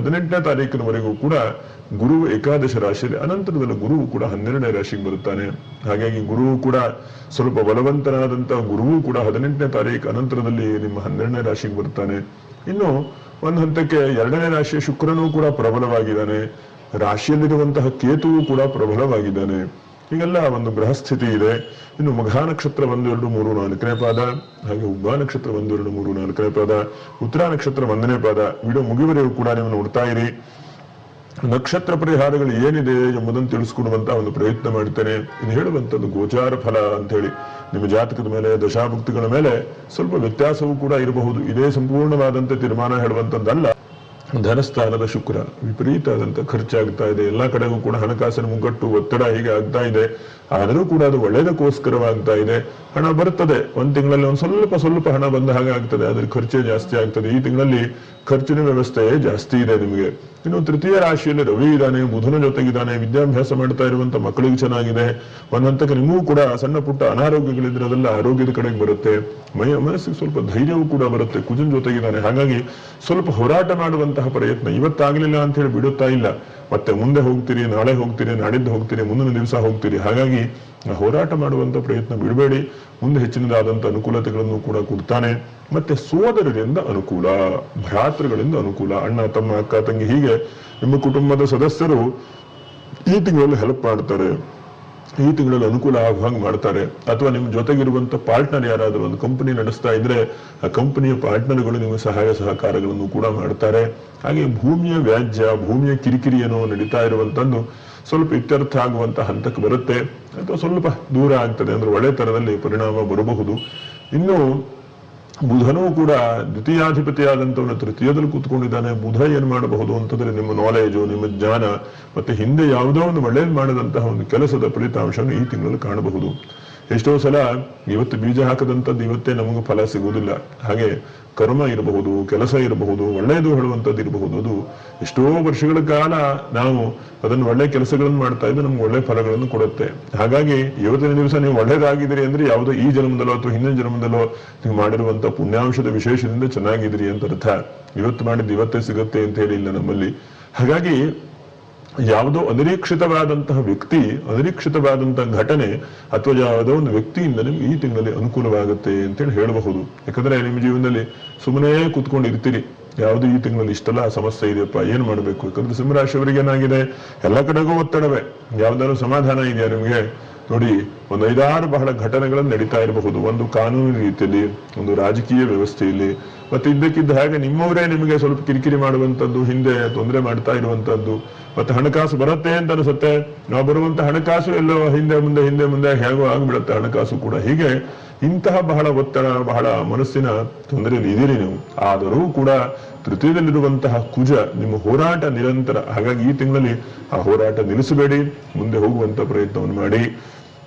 18ನೇ ತಾರೀಕಿನವರೆಗೂ ಕೂಡ ಗುರು ಏಕಾದಶ ರಾಶಿಯಲ್ಲಿ, ಅನಂತರದಲ್ಲಿ ಗುರುವು ಕೂಡ 12ನೇ ರಾಶಿಗೆ ಬರುತ್ತಾನೆ. ಹಾಗಾಗಿ ಗುರುವು ಕೂಡ ಸ್ವಲ್ಪ ಬಲವಂತನಾದಂತಹ ಗುರುವು ಕೂಡ 18ನೇ ತಾರೀಕು ಅನಂತರದಲ್ಲಿ ನಿಮ್ಮ 12ನೇ ರಾಶಿಗೆ ಬರ್ತಾನೆ. ಇನ್ನು ಒಂದು ಹಂತಕ್ಕೆ 2ನೇ ರಾಶಿಯ ಶುಕ್ರನೂ ಕೂಡ ಪ್ರಬಲವಾಗಿದ್ದಾನೆ. ರಾಶಿಯಲ್ಲಿರುವಂತಹ ಕೇತುವು ಕೂಡ ಪ್ರಬಲವಾಗಿದ್ದಾನೆ. ಹೀಗೆಲ್ಲ ಒಂದು ಗ್ರಹ ಸ್ಥಿತಿ ಇದೆ. ಇನ್ನು ಮಘಾ ನಕ್ಷತ್ರ 1, 2, 3, 4ನೇ ಪಾದ, ಹಾಗೆ ಉಗ್ಗ ನಕ್ಷತ್ರ 1, 2, 3, 4ನೇ ಪಾದ, ಉತ್ತರ ನಕ್ಷತ್ರ 1ನೇ ಪಾದ. ವಿಡಿಯೋ ಮುಗಿವರೆಗೂ ಕೂಡ ನೀವು ನೋಡ್ತಾ ಇರಿ. ನಕ್ಷತ್ರ ಪರಿಹಾರಗಳು ಏನಿದೆ ಎಂಬುದನ್ನು ತಿಳಿಸ್ಕೊಡುವಂತ ಒಂದು ಪ್ರಯತ್ನ ಮಾಡ್ತೇನೆ. ಇದು ಹೇಳುವಂಥದ್ದು ಗೋಚಾರ ಫಲ ಅಂತ ಹೇಳಿ ನಿಮ್ಮ ಜಾತಕದ ಮೇಲೆ, ದಶಾಭುಕ್ತಿಗಳ ಮೇಲೆ ಸ್ವಲ್ಪ ವ್ಯತ್ಯಾಸವೂ ಕೂಡ ಇರಬಹುದು. ಇದೇ ಸಂಪೂರ್ಣವಾದಂತೆ ತೀರ್ಮಾನ ಹೇಳುವಂಥದ್ದಲ್ಲ. ಧನಸ್ಥಾನದ ಶುಕ್ರ ವಿಪರೀತ ಆದಂತ ಖರ್ಚಾಗ್ತಾ ಇದೆ. ಎಲ್ಲಾ ಕಡೆಗೂ ಕೂಡ ಹಣಕಾಸಿನ ಮುಗ್ಗಟ್ಟು, ಒತ್ತಡ ಹೀಗೆ ಆಗ್ತಾ ಇದೆ. ಆದರೂ ಕೂಡ ಅದು ಒಳ್ಳೆಯದಕ್ಕೋಸ್ಕರವಾಗ್ತಾ ಇದೆ. ಹಣ ಬರ್ತದೆ, ಒಂದ್ ತಿಂಗಳಲ್ಲಿ ಒಂದ್ ಸ್ವಲ್ಪ ಹಣ ಬಂದ ಹಾಗೆ ಆಗ್ತದೆ, ಅದ್ರ ಖರ್ಚೇ ಜಾಸ್ತಿ ಆಗ್ತದೆ. ಈ ತಿಂಗಳಲ್ಲಿ ಖರ್ಚಿನ ವ್ಯವಸ್ಥೆ ಜಾಸ್ತಿ ಇದೆ ನಿಮಗೆ. ಇನ್ನು ತೃತೀಯ ರಾಶಿಯಲ್ಲಿ ರವಿ ಇದ್ದಾನೆ, ಬುಧನ ಜೊತೆಗಿದ್ದಾನೆ. ವಿದ್ಯಾಭ್ಯಾಸ ಮಾಡ್ತಾ ಇರುವಂತ ಮಕ್ಕಳಿಗೆ ಚೆನ್ನಾಗಿದೆ. ಒಂದ್ ಹಂತಕ್ಕೆ ನಿಮಗೂ ಕೂಡ ಸಣ್ಣ ಪುಟ್ಟ ಅನಾರೋಗ್ಯಗಳಿದ್ರೆ ಅದೆಲ್ಲ ಆರೋಗ್ಯದ ಕಡೆಗೆ ಬರುತ್ತೆ. ಮನಸ್ಸಿಗೆ ಸ್ವಲ್ಪ ಧೈರ್ಯವೂ ಕೂಡ ಬರುತ್ತೆ. ಕುಜನ ಜೊತೆಗಿದ್ದಾನೆ. ಹಾಗಾಗಿ ಸ್ವಲ್ಪ ಹೋರಾಟ ಮಾಡುವಂತಹ ಪ್ರಯತ್ನ. ಇವತ್ತಾಗ್ಲಿಲ್ಲ ಅಂತ ಹೇಳಿ ಬಿಡುತ್ತಾ ಇಲ್ಲ. ಮತ್ತೆ ಮುಂದೆ ಹೋಗ್ತೀರಿ, ನಾಳೆ ಹೋಗ್ತೀರಿ, ನಾಡಿದ್ದು ಹೋಗ್ತೀರಿ, ಮುಂದಿನ ದಿವಸ ಹೋಗ್ತೀರಿ. ಹಾಗಾಗಿ ಹೋರಾಟ ಮಾಡುವಂತ ಪ್ರಯತ್ನ ಬಿಡಬೇಡಿ. ಮುಂದೆ ಹೆಚ್ಚಿನದಾದಂತ ಅನುಕೂಲತೆಗಳನ್ನು ಕೂಡ ಕೊಡ್ತಾನೆ. ಮತ್ತೆ ಸೋದರರಿಂದ ಅನುಕೂಲ, ಭ್ರಾತೃಗಳಿಂದ ಅನುಕೂಲ, ಅಣ್ಣ ತಮ್ಮ ಅಕ್ಕ ತಂಗಿ ಹೀಗೆ ನಿಮ್ಮ ಕುಟುಂಬದ ಸದಸ್ಯರು ಈ ತಿಂಗಳಲ್ಲಿ ಹೆಲ್ಪ್ ಮಾಡ್ತಾರೆ, ಈ ತಿಂಗಳಲ್ಲಿ ಅನುಕೂಲ ಆಗುವಂಗೆ ಮಾಡ್ತಾರೆ. ಅಥವಾ ನಿಮ್ಮ ಜೊತೆಗಿರುವಂತ ಪಾರ್ಟ್ನರ್ ಯಾರಾದರೂ ಒಂದು ಕಂಪನಿ ನಡೆಸ್ತಾ ಇದ್ರೆ ಆ ಕಂಪನಿಯ ಪಾರ್ಟ್ನರ್ಗಳು ನಿಮಗೆ ಸಹಾಯ ಸಹಕಾರಗಳನ್ನು ಕೂಡ ಮಾಡ್ತಾರೆ. ಹಾಗೆ ಭೂಮಿಯ ವ್ಯಾಜ್ಯ, ಭೂಮಿಯ ಕಿರಿಕಿರಿ ಏನೋ ನಡೀತಾ ಇರುವಂತದ್ದು ಸ್ವಲ್ಪ ಇತ್ಯರ್ಥ ಆಗುವಂತ ಹಂತಕ್ಕೆ ಬರುತ್ತೆ, ಅಥವಾ ಸ್ವಲ್ಪ ದೂರ ಆಗ್ತದೆ. ಅಂದ್ರೆ ಒಳ್ಳೆ ತರದಲ್ಲಿ ಪರಿಣಾಮ ಬರಬಹುದು. ಇನ್ನು ಬುಧನೂ ಕೂಡ ದ್ವಿತೀಯಾಧಿಪತಿಯಾದಂಥವನ್ನ ತೃತೀಯದಲ್ಲಿ ಕೂತ್ಕೊಂಡಿದ್ದಾನೆ. ಬುಧ ಏನ್ ಮಾಡಬಹುದು ಅಂತಂದ್ರೆ ನಿಮ್ಮ ನಾಲೆಜು, ನಿಮ್ಮ ಜ್ಞಾನ, ಮತ್ತೆ ಹಿಂದೆ ಯಾವುದೋ ಒಂದು ಒಳ್ಳೇದು ಮಾಡದಂತಹ ಒಂದು ಕೆಲಸದ ಫಲಿತಾಂಶವನ್ನು ಈ ತಿಂಗಳಲ್ಲಿ ಕಾಣಬಹುದು. ಎಷ್ಟೋ ಸಲ ಇವತ್ತು ಬೀಜ ಹಾಕದಂಥದ್ದು ಇವತ್ತೇ ನಮಗೆ ಫಲ ಸಿಗುವುದಿಲ್ಲ. ಹಾಗೆ ಕರ್ಮ ಇರಬಹುದು, ಕೆಲಸ ಇರಬಹುದು, ಒಳ್ಳೆಯದು ಹೇಳುವಂಥದ್ದು ಇರಬಹುದು. ಅದು ಎಷ್ಟೋ ವರ್ಷಗಳ ಕಾಲ ನಾವು ಅದನ್ನು ಒಳ್ಳೆ ಕೆಲಸಗಳನ್ನು ಮಾಡ್ತಾ ಇದ್ದು ನಮ್ಗೆ ಒಳ್ಳೆ ಫಲಗಳನ್ನು ಕೊಡುತ್ತೆ. ಹಾಗಾಗಿ ಇವತ್ತಿನ ದಿವಸ ನೀವು ಒಳ್ಳೇದಾಗಿದ್ದೀರಿ ಅಂದ್ರೆ ಯಾವುದೋ ಈ ಜನ್ಮದಲ್ಲೋ ಅಥವಾ ಹಿಂದಿನ ಜನ್ಮದಲ್ಲೋ ನೀವು ಮಾಡಿರುವಂತ ಪುಣ್ಯಾಂಶದ ವಿಶೇಷದಿಂದ ಚೆನ್ನಾಗಿದ್ದೀರಿ ಅಂತ ಅರ್ಥ. ಇವತ್ತು ಮಾಡಿದ್ದು ಇವತ್ತೇ ಸಿಗುತ್ತೆ ಅಂತ ಹೇಳಿ ಇಲ್ಲ ನಮ್ಮಲ್ಲಿ. ಹಾಗಾಗಿ ಯಾವುದೋ ಅನಿರೀಕ್ಷಿತವಾದಂತಹ ವ್ಯಕ್ತಿ, ಅನಿರೀಕ್ಷಿತವಾದಂತಹ ಘಟನೆ ಅಥವಾ ಯಾವುದೋ ಒಂದು ವ್ಯಕ್ತಿಯಿಂದ ನಿಮ್ಗೆ ಈ ತಿಂಗಳಲ್ಲಿ ಅನುಕೂಲವಾಗುತ್ತೆ ಅಂತೇಳಿ ಹೇಳಬಹುದು. ಯಾಕಂದ್ರೆ ನಿಮ್ಮ ಜೀವನದಲ್ಲಿ ಸುಮ್ಮನೆ ಕೂತ್ಕೊಂಡಿರ್ತೀರಿ, ಯಾವುದು ಈ ತಿಂಗಳಲ್ಲಿ ಇಷ್ಟೆಲ್ಲ ಸಮಸ್ಯೆ ಇದೆಯಪ್ಪ, ಏನ್ ಮಾಡ್ಬೇಕು. ಯಾಕಂದ್ರೆ ಸಿಂಹರಾಶಿಯವರಿಗೆ ಏನಾಗಿದೆ, ಎಲ್ಲ ಕಡೆಗೂ ಒತ್ತಡವೇ. ಯಾವ್ದಾದ್ರು ಸಮಾಧಾನ ಇದೆಯಾ ನಿಮ್ಗೆ? ನೋಡಿ, ಒಂದು 5-6 ಬಹಳ ಘಟನೆಗಳನ್ನು ನಡೀತಾ ಇರಬಹುದು. ಒಂದು ಕಾನೂನು ರೀತಿಯಲ್ಲಿ, ಒಂದು ರಾಜಕೀಯ ವ್ಯವಸ್ಥೆಯಲ್ಲಿ, ಮತ್ತೆ ಇದ್ದಕ್ಕಿದ್ದ ಹಾಗೆ ನಿಮ್ಮವರೇ ನಿಮಗೆ ಸ್ವಲ್ಪ ಕಿರಿಕಿರಿ ಮಾಡುವಂತದ್ದು, ಹಿಂದೆ ತೊಂದರೆ ಮಾಡ್ತಾ ಇರುವಂತದ್ದು. ಮತ್ತೆ ಹಣಕಾಸು ಬರುತ್ತೆ ಅಂತ ಅನಿಸುತ್ತೆ, ನಾವು ಬರುವಂತ ಹಣಕಾಸು ಎಲ್ಲೋ ಹಿಂದೆ ಮುಂದೆ ಹೇಗೋ ಆಗ್ಬಿಡುತ್ತೆ ಹಣಕಾಸು ಕೂಡ. ಹೀಗೆ ಇಂತಹ ಬಹಳ ಒತ್ತಡ, ಬಹಳ ಮನಸ್ಸಿನ ತೊಂದರೆಯಲ್ಲಿ ಇದೀರಿ ನೀವು. ಆದರೂ ಕೂಡ ತೃತೀಯದಲ್ಲಿರುವಂತಹ ಕುಜ ನಿಮ್ಮ ಹೋರಾಟ ನಿರಂತರ. ಹಾಗಾಗಿ ಈ ತಿಂಗಳಲ್ಲಿ ಆ ಹೋರಾಟ ನಿಲ್ಲಿಸಬೇಡಿ, ಮುಂದೆ ಹೋಗುವಂತ ಪ್ರಯತ್ನವನ್ನು ಮಾಡಿ.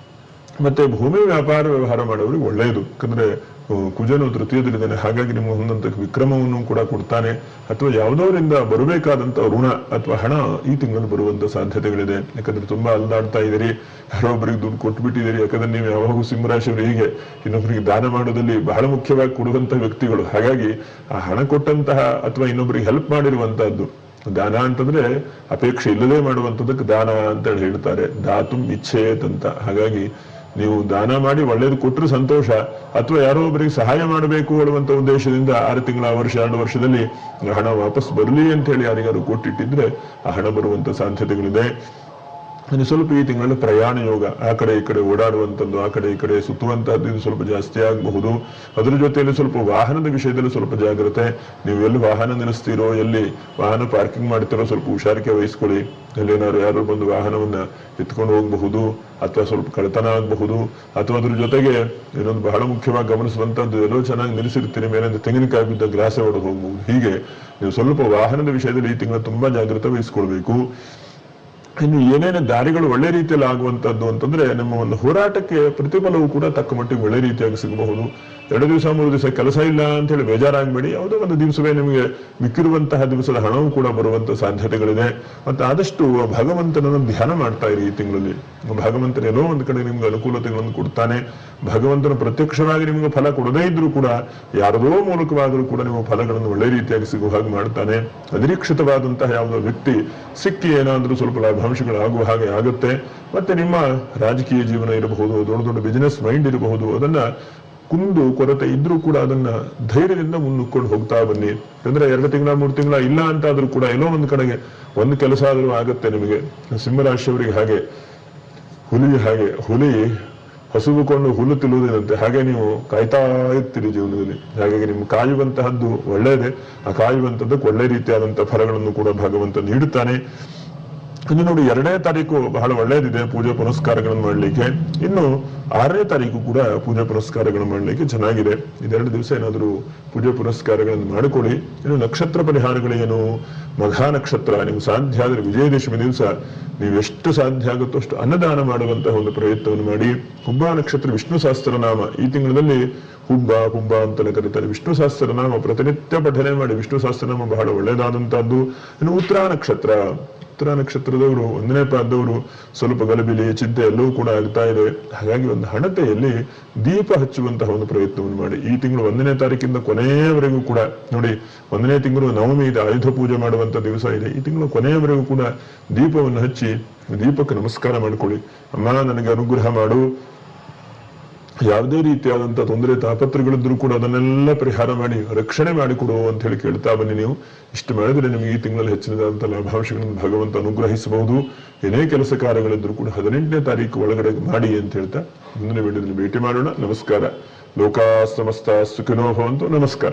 ಮತ್ತೆ ಭೂಮಿ ವ್ಯಾಪಾರ ವ್ಯವಹಾರ ಮಾಡೋರಿಗೆ ಒಳ್ಳೆಯದು. ಯಾಕಂದ್ರೆ ಕುಜನು ತೃತೀಯದಲ್ಲಿದ್ದಾನೆ. ಹಾಗಾಗಿ ನಿಮ್ಮ ಒಂದಂತಕ್ಕೆ ವಿಕ್ರಮವನ್ನು ಕೂಡ ಕೊಡ್ತಾನೆ. ಅಥವಾ ಯಾವುದೋರಿಂದ ಬರಬೇಕಾದಂತ ಋಣ ಅಥವಾ ಹಣ ಈ ತಿಂಗಳಲ್ಲಿ ಬರುವಂತ ಸಾಧ್ಯತೆಗಳಿದೆ. ಯಾಕಂದ್ರೆ ತುಂಬಾ ಅಲ್ದಾಡ್ತಾ ಇದ್ದೀರಿ, ಯಾರೊಬ್ಬರಿಗೆ ದುಡ್ಡು ಕೊಟ್ಬಿಟ್ಟಿದ್ದೀರಿ. ಯಾಕಂದ್ರೆ ನೀವು ಯಾವಾಗೂ ಸಿಂಹರಾಶಿಯವರು ಹೀಗೆ ಇನ್ನೊಬ್ಬರಿಗೆ ದಾನ ಮಾಡೋದಲ್ಲಿ ಬಹಳ ಮುಖ್ಯವಾಗಿ ಕೊಡುವಂತ ವ್ಯಕ್ತಿಗಳು. ಹಾಗಾಗಿ ಆ ಹಣ ಕೊಟ್ಟಂತಹ ಅಥವಾ ಇನ್ನೊಬ್ಬರಿಗೆ ಹೆಲ್ಪ್ ಮಾಡಿರುವಂತಹದ್ದು ದಾನ ಅಂತಂದ್ರೆ ಅಪೇಕ್ಷೆ ಇಲ್ಲದೆ ಮಾಡುವಂತದಕ್ಕೆ ದಾನ ಅಂತ ಹೇಳ್ತಾರೆ. ದಾತುಂ ಇಚ್ಛೇತ್ ಅಂತ. ಹಾಗಾಗಿ ನೀವು ದಾನ ಮಾಡಿ ಒಳ್ಳೇದು ಕೊಟ್ಟರು ಸಂತೋಷ, ಅಥವಾ ಯಾರೋ ಒಬ್ಬರಿಗೆ ಸಹಾಯ ಮಾಡಬೇಕು ಹೇಳುವಂತ ಉದ್ದೇಶದಿಂದ 6 ತಿಂಗಳ, ವರ್ಷ, 2 ವರ್ಷದಲ್ಲಿ ಹಣ ವಾಪಸ್ ಬರಲಿ ಅಂತ ಹೇಳಿ ಯಾರಿಗಾರು ಕೊಟ್ಟಿಟ್ಟಿದ್ರೆ ಆ ಹಣ ಬರುವಂತ ಸಾಧ್ಯತೆಗಳಿದೆ. ಇನ್ನು ಸ್ವಲ್ಪ ಈ ತಿಂಗಳಲ್ಲಿ ಪ್ರಯಾಣ ಯೋಗ, ಆ ಕಡೆ ಈ ಕಡೆ ಓಡಾಡುವಂಥದ್ದು, ಆ ಕಡೆ ಈ ಕಡೆ ಸುತ್ತುವಂತಹದ್ದು ಇದು ಸ್ವಲ್ಪ ಜಾಸ್ತಿ ಆಗಬಹುದು. ಅದರ ಜೊತೆಯಲ್ಲಿ ಸ್ವಲ್ಪ ವಾಹನದ ವಿಷಯದಲ್ಲಿ ಸ್ವಲ್ಪ ಜಾಗ್ರತೆ. ನೀವು ಎಲ್ಲಿ ವಾಹನ ನಿಲ್ಲಿಸ್ತೀರೋ, ಎಲ್ಲಿ ವಾಹನ ಪಾರ್ಕಿಂಗ್ ಮಾಡ್ತೀರೋ ಸ್ವಲ್ಪ ಹುಷಾರಿಕೆ ವಹಿಸ್ಕೊಳ್ಳಿ. ಎಲ್ಲಿನಾದ್ರು ಯಾರು ಬಂದು ವಾಹನವನ್ನ ಎತ್ಕೊಂಡು ಹೋಗಬಹುದು, ಅಥವಾ ಸ್ವಲ್ಪ ಕಳ್ಳತನ ಆಗಬಹುದು. ಅಥವಾ ಅದ್ರ ಜೊತೆಗೆ ಇನ್ನೊಂದು ಬಹಳ ಮುಖ್ಯವಾಗಿ ಗಮನಿಸುವಂತದ್ದು, ಎಲ್ಲೋ ಚೆನ್ನಾಗಿ ನಿಲ್ಲಿಸಿರ್ತೀರಿ, ಮೇಲಿಂದ ತೆಂಗಿನಕಾಯಿ ಬಿದ್ದ ಗ್ಲಾಸೆ ಹೊಡೆದು ಹೋಗಬಹುದು. ಹೀಗೆ ನೀವು ಸ್ವಲ್ಪ ವಾಹನದ ವಿಷಯದಲ್ಲಿ ಈ ತಿಂಗಳು ತುಂಬಾ ಜಾಗ್ರತೆ ವಹಿಸ್ಕೊಳ್ಬೇಕು. ಇನ್ನು ಏನೇನು ದಾರಿಗಳು ಒಳ್ಳೆ ರೀತಿಯಲ್ಲಿ ಆಗುವಂತದ್ದು ಅಂತಂದ್ರೆ, ನಮ್ಮ ಒಂದು ಹೋರಾಟಕ್ಕೆ ಪ್ರತಿಫಲವು ಕೂಡ ತಕ್ಕ ಮಟ್ಟಿಗೆ ಒಳ್ಳೆ ರೀತಿಯಾಗಿ ಸಿಗಬಹುದು. 2 ದಿವಸ 3 ದಿವಸ ಕೆಲಸ ಇಲ್ಲ ಅಂತ ಹೇಳಿ ಬೇಜಾರಾಗಬೇಡಿ. ಯಾವುದೋ ಒಂದು ದಿವಸವೇ ನಿಮಗೆ ಮಿಕ್ಕಿರುವಂತಹ ದಿವಸದ ಹಣವು ಕೂಡ ಬರುವಂತ ಸಾಧ್ಯತೆಗಳಿದೆ. ಮತ್ತೆ ಆದಷ್ಟು ಭಗವಂತನನ್ನು ಧ್ಯಾನ ಮಾಡ್ತಾ ಇರಿ. ಈ ತಿಂಗಳಲ್ಲಿ ಭಗವಂತನ ಎಲ್ಲೋ ಒಂದು ಕಡೆ ನಿಮ್ಗೆ ಅನುಕೂಲತೆಗಳನ್ನು ಕೊಡ್ತಾನೆ. ಭಗವಂತನ ಪ್ರತ್ಯಕ್ಷವಾಗಿ ನಿಮ್ಗೆ ಫಲ ಕೊಡದೇ ಇದ್ರೂ ಕೂಡ ಯಾರದೋ ಮೂಲಕವಾದರೂ ಕೂಡ ನಿಮ್ಮ ಫಲಗಳನ್ನು ಒಳ್ಳೆ ರೀತಿಯಾಗಿ ಸಿಗುವ ಹಾಗೆ ಮಾಡ್ತಾನೆ. ಅನಿರೀಕ್ಷಿತವಾದಂತಹ ಯಾವುದೋ ವ್ಯಕ್ತಿ ಸಿಕ್ಕಿ ಏನಾದ್ರೂ ಸ್ವಲ್ಪ ಲಾಭಾಂಶಗಳಾಗುವ ಹಾಗೆ ಆಗುತ್ತೆ. ಮತ್ತೆ ನಿಮ್ಮ ರಾಜಕೀಯ ಜೀವನ ಇರಬಹುದು, ದೊಡ್ಡ ದೊಡ್ಡ ಬಿಸಿನೆಸ್ ಮೈಂಡ್ ಇರಬಹುದು, ಅದನ್ನ ಕುಂದು ಕೊರತೆ ಇದ್ರೂ ಕೂಡ ಅದನ್ನ ಧೈರ್ಯದಿಂದ ಮುನ್ನುಕ್ಕೊಂಡು ಹೋಗ್ತಾ ಬನ್ನಿ. ಅಂದ್ರೆ 2 ತಿಂಗಳ 3 ತಿಂಗಳ ಇಲ್ಲ ಅಂತ ಆದ್ರೂ ಕೂಡ ಎಲ್ಲೋ ಒಂದು ಕಡೆಗೆ ಒಂದು ಕೆಲಸ ಆದ್ರೂ ಆಗತ್ತೆ ನಿಮಗೆ. ಸಿಂಹರಾಶಿಯವರಿಗೆ ಹಾಗೆ ಹುಲಿ ಹಸುವುಕೊಂಡು ಹುಲ್ಲು ತಿನ್ನುವುದೇನಂತೆ, ಹಾಗೆ ನೀವು ಕಾಯ್ತಾ ಇರ್ತೀರಿ ಜೀವನದಲ್ಲಿ. ಹಾಗಾಗಿ ನಿಮ್ಗೆ ಕಾಯುವಂತಹದ್ದು ಒಳ್ಳೆಯದೇ. ಆ ಕಾಯುವಂತದ್ದಕ್ಕೆ ಒಳ್ಳೆ ರೀತಿಯಾದಂತಹ ಫಲಗಳನ್ನು ಕೂಡ ಭಗವಂತ ನೀಡುತ್ತಾನೆ. ಇನ್ನು ನೋಡಿ, 2ನೇ ತಾರೀಕು ಬಹಳ ಒಳ್ಳೆಯದಿದೆ ಪೂಜೆ ಪುನಸ್ಕಾರಗಳನ್ನು ಮಾಡಲಿಕ್ಕೆ. ಇನ್ನು 6ನೇ ತಾರೀಕು ಕೂಡ ಪೂಜೆ ಪುನಸ್ಕಾರಗಳನ್ನು ಮಾಡಲಿಕ್ಕೆ ಚೆನ್ನಾಗಿದೆ. 2 ದಿವಸ ಏನಾದರೂ ಪೂಜೆ ಪುನಸ್ಕಾರಗಳನ್ನು ಮಾಡಿಕೊಳ್ಳಿ. ಇನ್ನು ನಕ್ಷತ್ರ ಪರಿಹಾರಗಳೇನು? ಮಘ ನಕ್ಷತ್ರ, ನೀವು ಸಾಧ್ಯ ಆದರೆ ವಿಜಯದಶಮಿ ದಿವಸ ನೀವು ಎಷ್ಟು ಸಾಧ್ಯ ಆಗುತ್ತೋ ಅಷ್ಟು ಅನ್ನದಾನ ಮಾಡುವಂತಹ ಒಂದು ಪ್ರಯತ್ನವನ್ನು ಮಾಡಿ. ಹುಬ್ಬ ನಕ್ಷತ್ರ ವಿಷ್ಣು ಸಹಸ್ರನಾಮ ಈ ತಿಂಗಳಲ್ಲಿ ಹುಬ್ಬ ಅಂತಲೇ ಕರೀತಾರೆ. ವಿಷ್ಣು ಸಹಸ್ರನಾಮ ಪ್ರತಿನಿತ್ಯ ಪಠನೆ ಮಾಡಿ. ವಿಷ್ಣು ಸಹಸ್ರನಾಮ ಬಹಳ ಒಳ್ಳೆಯದಾದಂತಹದ್ದು. ಇನ್ನು ಉತ್ತರ ನಕ್ಷತ್ರದವರು 1ನೇ ಪಾದದವರು ಸ್ವಲ್ಪ ಗಲಬಿಲಿ ಚಿಂತೆ ಎಲ್ಲವೂ ಕೂಡ ಆಗ್ತಾ ಇದೆ. ಹಾಗಾಗಿ ಒಂದು ಹಣತೆಯಲ್ಲಿ ದೀಪ ಹಚ್ಚುವಂತಹ ಒಂದು ಪ್ರಯತ್ನವನ್ನು ಮಾಡಿ. ಈ ತಿಂಗಳು 1ನೇ ತಾರೀಕಿಂದ ಕೊನೆಯವರೆಗೂ ಕೂಡ ನೋಡಿ, 1ನೇ ತಿಂಗಳು ನವಮಿ ಇದೆ, ಆಯುಧ ಪೂಜೆ ಮಾಡುವಂತ ದಿವಸ ಇದೆ. ಈ ತಿಂಗಳು ಕೊನೆಯವರೆಗೂ ಕೂಡ ದೀಪವನ್ನು ಹಚ್ಚಿ ದೀಪಕ್ಕೆ ನಮಸ್ಕಾರ ಮಾಡಿಕೊಳ್ಳಿ. ಅಮ್ಮ ನನಗೆ ಅನುಗ್ರಹ ಮಾಡು, ಯಾವುದೇ ರೀತಿಯಾದಂತಹ ತೊಂದರೆ ತಾಪತ್ರಗಳಿದ್ರೂ ಕೂಡ ಅದನ್ನೆಲ್ಲ ಪರಿಹಾರ ಮಾಡಿ ರಕ್ಷಣೆ ಮಾಡಿಕೊಡು ಅಂತ ಹೇಳಿ ಕೇಳ್ತಾ ಬನ್ನಿ. ನೀವು ಇಷ್ಟು ಮಾಡಿದ್ರೆ ನಿಮಗೆ ಈ ತಿಂಗಳಲ್ಲಿ ಹೆಚ್ಚಿನದಾದಂತಹ ಲಾಭಾಂಶಗಳನ್ನು ಭಗವಂತ ಅನುಗ್ರಹಿಸಬಹುದು. ಏನೇ ಕೆಲಸ ಕಾರ್ಯಗಳಿದ್ರೂ ಕೂಡ 18ನೇ ತಾರೀಕು ಒಳಗಡೆ ಮಾಡಿ ಅಂತ ಹೇಳ್ತಾ ಮುಂದಿನ ವಿಡಿಯೋದಲ್ಲಿ ಭೇಟಿ ಮಾಡೋಣ. ನಮಸ್ಕಾರ. ಲೋಕಾ ಸಮಸ್ತ ಸುಖಿನೋ ಭವಂತು. ನಮಸ್ಕಾರ.